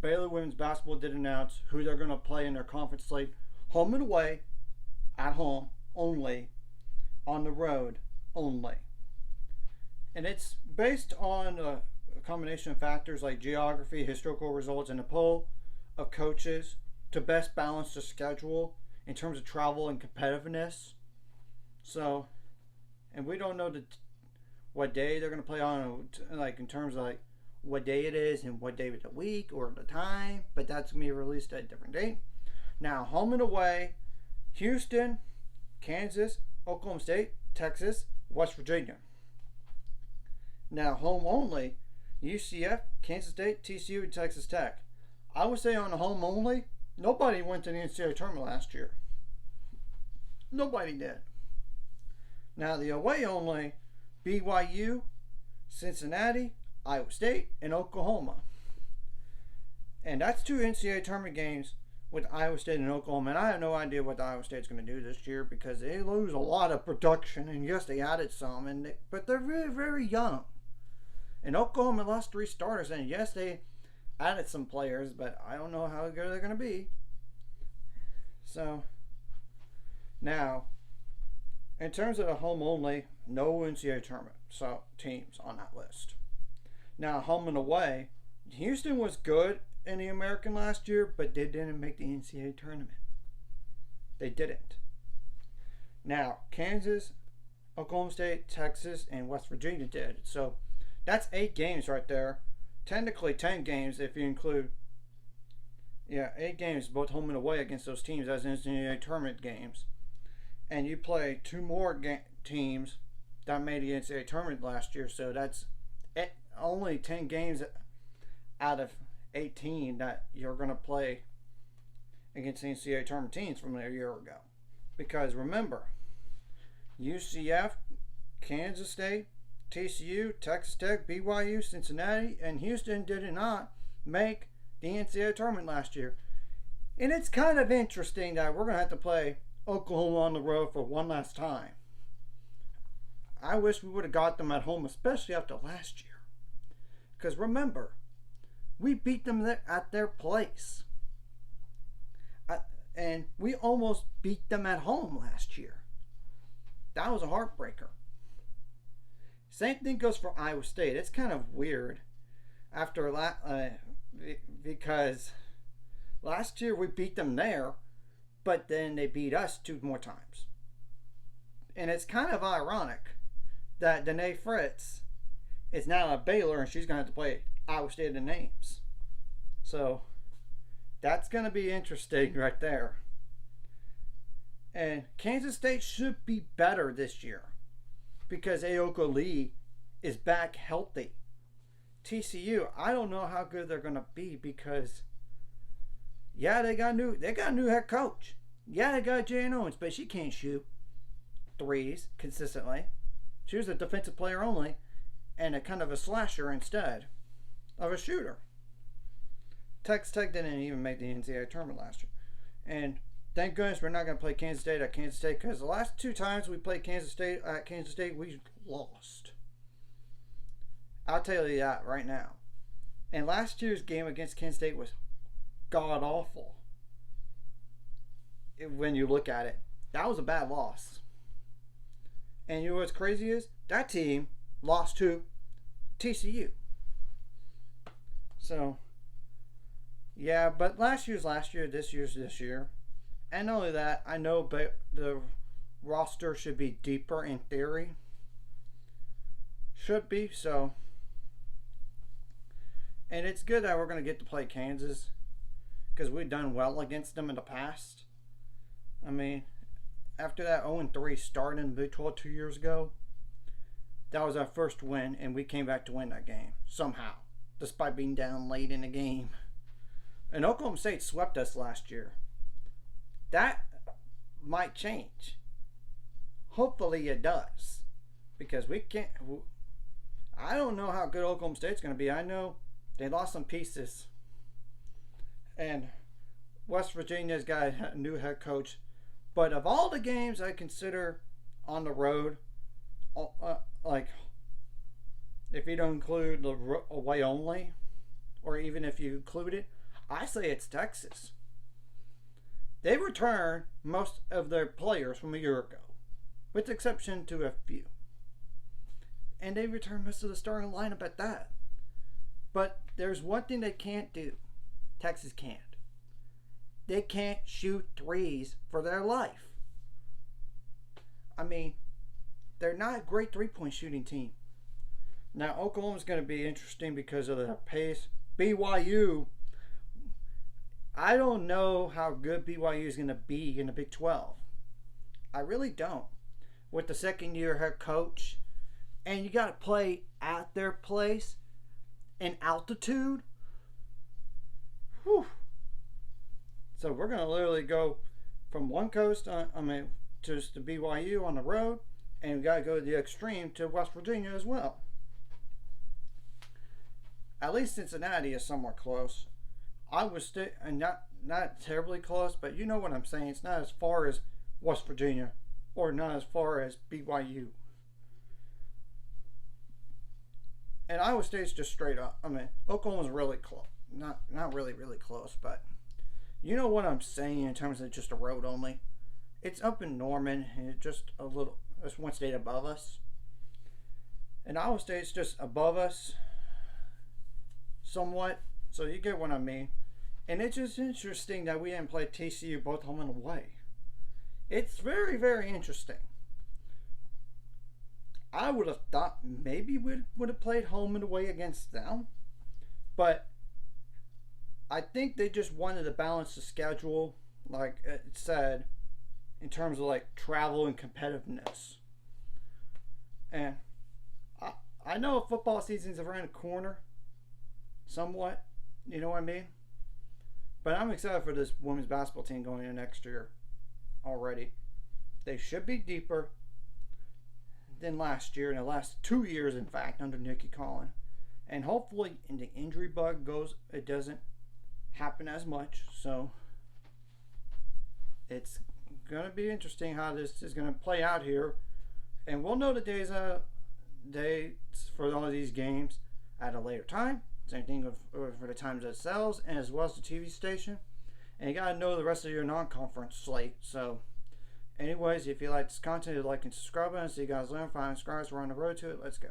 Baylor women's basketball did announce who they're going to play in their conference slate: home and away, at home only, on the road only. And it's based on a combination of factors like geography, historical results, and a poll of coaches to best balance the schedule in terms of travel and competitiveness. So, and we don't know what day they're going to play on, like in terms of like what day it is and what day of the week or the time, but that's going to be released at a different date. Now, home and away: Houston, Kansas, Oklahoma State, Texas, West Virginia. Now, home only: UCF, Kansas State, TCU, and Texas Tech. I would say on the home only, nobody went to the NCAA tournament last year. Nobody did. Now, the away only: BYU, Cincinnati, Iowa State, and Oklahoma. And that's 2 NCAA tournament games with Iowa State and Oklahoma. And I have no idea what Iowa State's going to do this year because they lose a lot of production. And yes, they added some, but they're very, very young. And Oklahoma lost 3 starters. And yes, they added some players, but I don't know how good they're going to be. So, now, in terms of the home only, no NCAA tournament teams on that list. Now, home and away: Houston was good in the American last year, but they didn't make the NCAA tournament. They didn't. Now, Kansas, Oklahoma State, Texas, and West Virginia did. So that's 8 games right there. Technically 10 games if you include, 8 games both home and away against those teams as NCAA tournament games. And you play 2 more teams that made the NCAA tournament last year, so that's only 10 games out of 18 that you're going to play against the NCAA tournament teams from a year ago. Because remember, UCF, Kansas State, TCU, Texas Tech, BYU, Cincinnati, and Houston did not make the NCAA tournament last year. And it's kind of interesting that we're going to have to play Oklahoma on the road for one last time. I wish we would have got them at home, especially after last year. Because remember, we beat them at their place. And we almost beat them at home last year. That was a heartbreaker. Same thing goes for Iowa State. It's kind of weird because last year we beat them there, but then they beat us 2 more times. And it's kind of ironic that Danae Fritz is now at Baylor and she's going to have to play Iowa State in names. So that's going to be interesting right there. And Kansas State should be better this year because Aoka Lee is back healthy. TCU, I don't know how good they're going to be because they got a new head coach. Yeah, they got Jan Owens, but she can't shoot threes consistently. She was a defensive player only and a kind of a slasher instead of a shooter. Texas Tech didn't even make the NCAA tournament last year. And thank goodness we're not going to play Kansas State at Kansas State because the last 2 times we played Kansas State at Kansas State, we lost. I'll tell you that right now. And last year's game against Kansas State was god awful. When you look at it, that was a bad loss. And you know what's crazy is that team lost to TCU. So, yeah, but last year's last year, this year's this year. And not only that, I know the roster should be deeper in theory. Should be, so. And it's good that we're going to get to play Kansas because we've done well against them in the past. I mean, after that 0-3 start in the Big 12 2 years ago, that was our first win, and we came back to win that game somehow, despite being down late in the game. And Oklahoma State swept us last year. That might change. Hopefully it does. Because we can't. I don't know how good Oklahoma State's going to be. I know they lost some pieces. And West Virginia's got a new head coach. But of all the games I consider on the road, like if you don't include the away only, or even if you include it, I say it's Texas. They return most of their players from a year ago, with the exception to a few. And they return most of the starting lineup at that. But there's one thing they can't do. Texas can't. They can't shoot threes for their life. I mean, they're not a great three-point shooting team. Now, Oklahoma's going to be interesting because of their pace. BYU, I don't know how good BYU is going to be in the Big 12. I really don't. With the second-year head coach, and you got to play at their place in altitude. Whew. So we're going to literally go from one coast, just to BYU on the road, and we got to go to the extreme to West Virginia as well. At least Cincinnati is somewhat close. I was not terribly close, but you know what I'm saying. It's not as far as West Virginia, or not as far as BYU. And Iowa State's just straight up. Oklahoma's really close. Not really close, but you know what I'm saying in terms of just a road only. It's up in Norman, and it's one state above us. And Iowa State's just above us, somewhat. So you get what I mean. And it's just interesting that we didn't play TCU both home and away. It's very, very interesting. I would have thought maybe we would have played home and away against them. But I think they just wanted to balance the schedule, like it said, in terms of like travel and competitiveness. And I know football season's around the corner, somewhat, you know what I mean? But I'm excited for this women's basketball team going into next year already. They should be deeper than last year, in the last 2 years, in fact, under Nikki Collin. And hopefully, in the injury bug goes, it doesn't happen as much. So it's going to be interesting how this is going to play out here. And we'll know the dates for all of these games at a later time. Same thing for the times themselves, and as well as the TV station. And you got to know the rest of your non-conference slate. So anyways, if you like this content, like and subscribe, and see you guys later. 5 subscribers, we're on the road to it. Let's go.